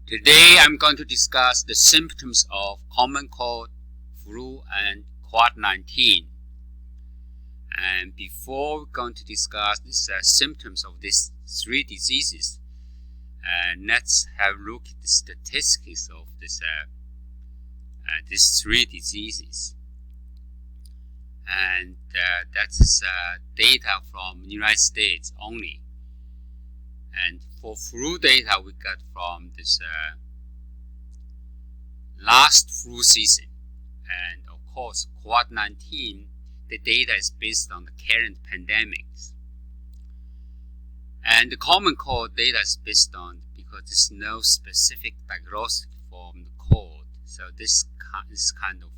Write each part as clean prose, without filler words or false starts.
Today I'm going to discuss the symptoms of common cold, flu, and Covid-19. And before we're going to discuss the symptoms of these three diseases, let's have a look at the statistics of these three diseases. And that's data from the United States only. And for flu data, we got from this last flu season. And of course, Covid-19, the data is based on the current pandemics. And the common cold data is based on, because there's no specific diagnostic for the cold. So this kind of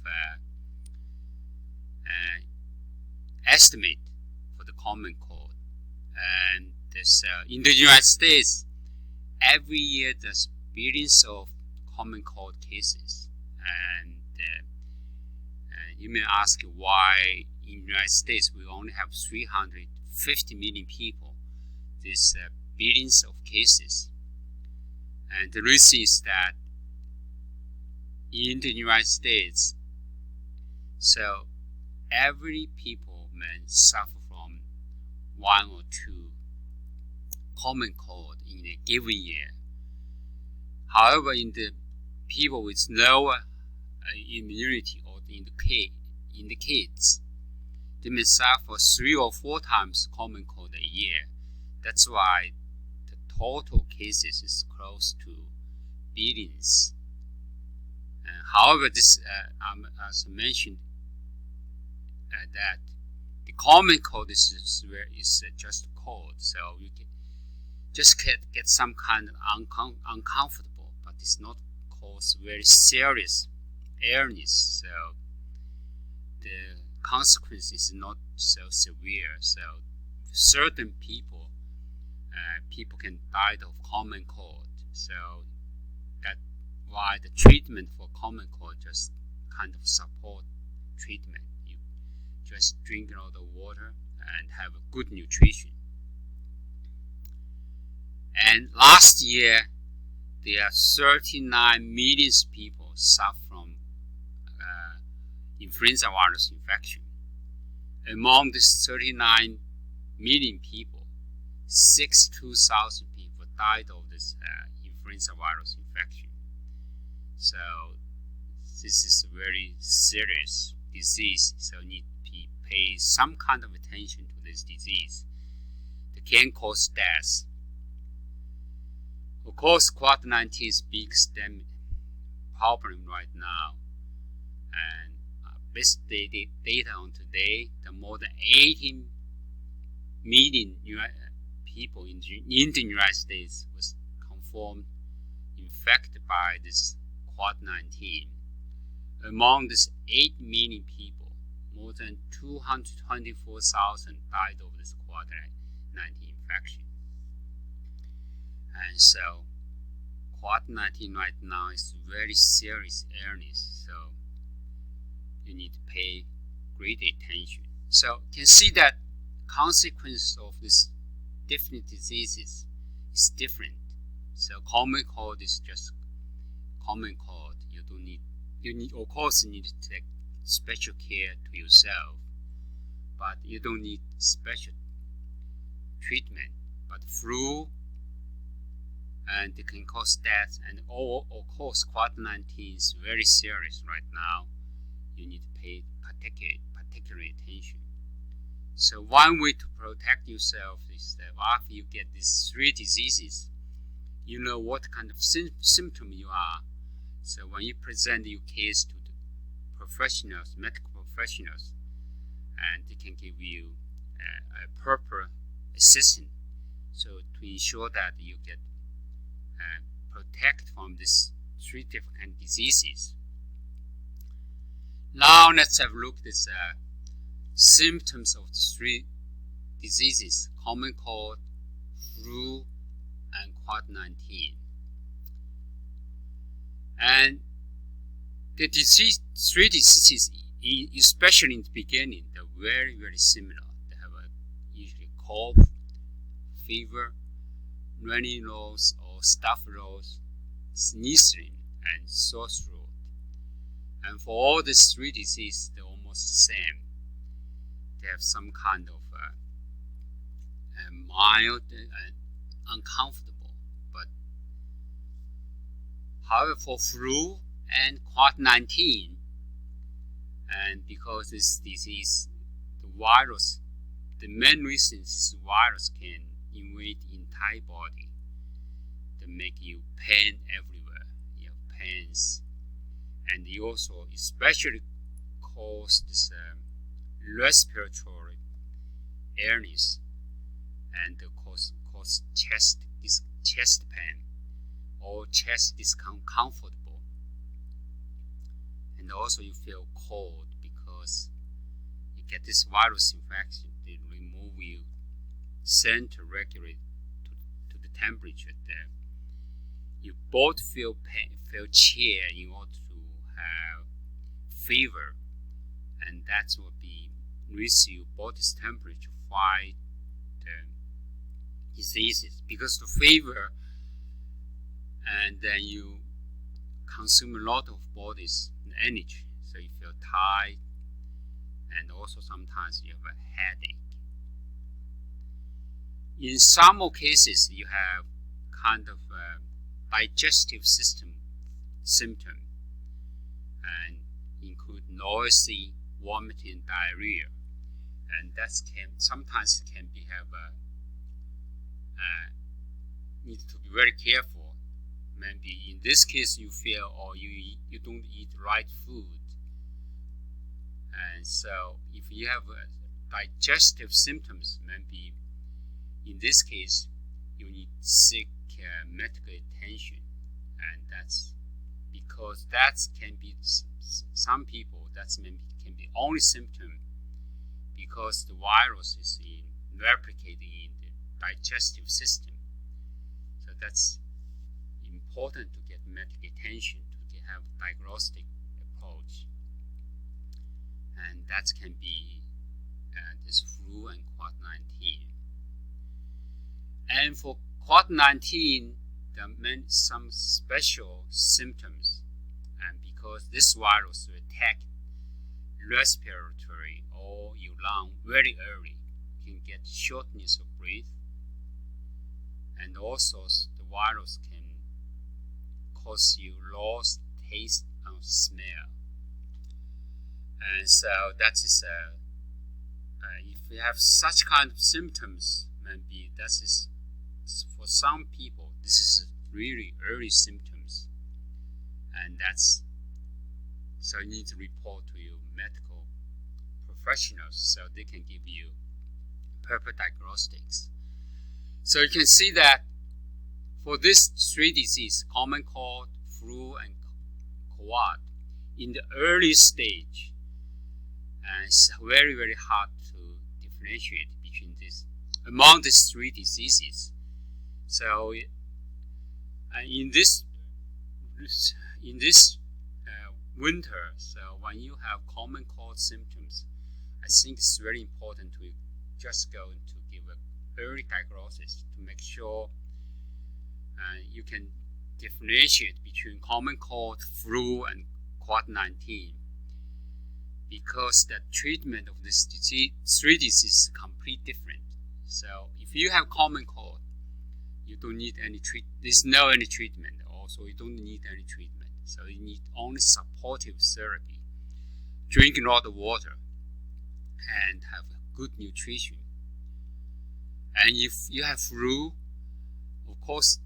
estimate for the common cold. And this, in the United States, every year there's billions of common cold cases. And you may ask why in the United States we only have 350 million people. There's billions of cases. And the reason is that in the United States, so every people may suffer from one or two common cold in a given year. However, in the people with lower immunity or in the kids, they may suffer 3 or 4 times common cold a year. That's why the total cases is close to billions. However, this, as I mentioned, that the common cold is just cold, so you can just get some kind of uncomfortable, but it's not cause very serious illness. So the consequence is not so severe. So certain people can die of common cold. So that's why the treatment for common cold just kind of support treatment. You just drink a lot of water and have a good nutrition. And last year, there are 39 million people suffer from influenza virus infection. Among these 39 million people, 62,000 people died of this influenza virus infection. So this is a very serious disease, so need to pay some kind of attention to this disease. It can cause death. Of course, Covid-19 is a big problem right now. And based the data on today, the more than 18 million people in the United States was confirmed infected by this Covid-19. Among these 8 million people, more than 224,000 died of this Covid-19 infection. And so Covid-19 right now is a very serious illness, so you need to pay great attention. So you can see that consequences of these different diseases is different. So common cold is just common cold. Of course you need to take special care to yourself, but you don't need special treatment. But flu, and it can cause death, and of course Covid-19 is very serious right now. You need to pay particular attention. So one way to protect yourself is that after you get these three diseases, you know what kind of symptom you are. So when you present your case to the professionals, medical professionals, and they can give you a proper assistance, so to ensure that you get protect from these three different diseases. Now let's have a look at the symptoms of the three diseases: common cold, flu, and Covid-19. And the three diseases, especially in the beginning, they're very, very similar. They have usually cough, fever, runny nose, or stuffed nose, sneezing, and sore throat. And for all these three diseases, they're almost the same. They have some kind of mild and uncomfortable. But however, for flu and COVID-19, and because this disease, the virus, the main reason is the virus can invade entire body. They make you pain everywhere. You have pains, and they also especially cause this respiratory illness, and cause chest pain or chest discomfortable. And also you feel cold because you get this virus infection. They remove you, send to regulate to the temperature there. You both feel pain, feel chill in order to have fever, and that's what be raise your body's temperature to fight diseases. Because the fever, and then you consume a lot of body's energy, so you feel tired, and also sometimes you have a headache. In some cases, you have kind of a digestive system symptom, and include noisy, vomiting, diarrhea, and that sometimes can be need to be very careful. Maybe in this case you feel or you don't eat right food, and so if you have digestive symptoms, maybe in this case you need to seek medical attention. And that's because that can be some people, that's maybe can be only symptom because the virus is replicating in the digestive system. So that's important to get medical attention, to have diagnostic approach, and that can be this flu and COVID-19. And for COVID-19, there are some special symptoms, and because this virus will attack respiratory or your lung very early, you can get shortness of breath, and also the virus can cause you lost taste and smell. And so that is if you have such kind of symptoms, maybe that is for some people this is really early symptoms, and that's so you need to report to your medical professionals so they can give you proper diagnostics. So you can see that for these three diseases, common cold, flu, and COVID, in the early stage, it's very, very hard to differentiate between among these three diseases. So in this winter, so when you have common cold symptoms, I think it's very important to just go to give an early diagnosis to make sure you can differentiate between common cold, flu, and COVID-19, because the treatment of this three diseases is completely different. So if you have common cold, you don't need any there's no any treatment. Also, you don't need any treatment. So you need only supportive therapy. Drink a lot of water and have good nutrition. And if you have flu, of course,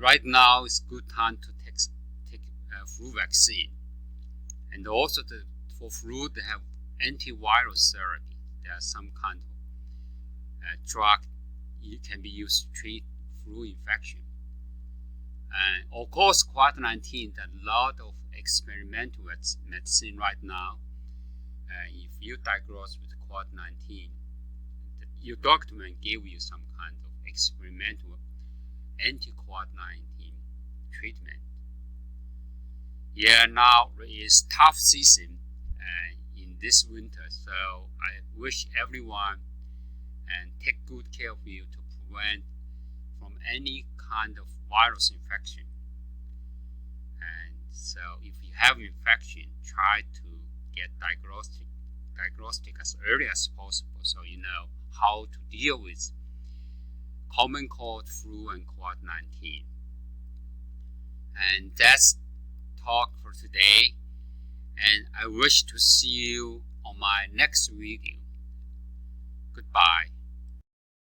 right now is good time to take flu vaccine. And also for flu, they have antiviral therapy. There are some kind of drug can be used to treat flu infection. And of course, COVID-19, there are a lot of experimental medicine right now. If you diagnose with COVID-19, your doctor may give you some kind of experimental anti-COVID-19 treatment. Yeah, now is tough season in this winter, so I wish everyone and take good care of you to prevent from any kind of virus infection. So if you have infection, try to get diagnostic as early as possible, so you know how to deal with common cold, flu, and COVID-19. And that's talk for today. And I wish to see you on my next video. Goodbye.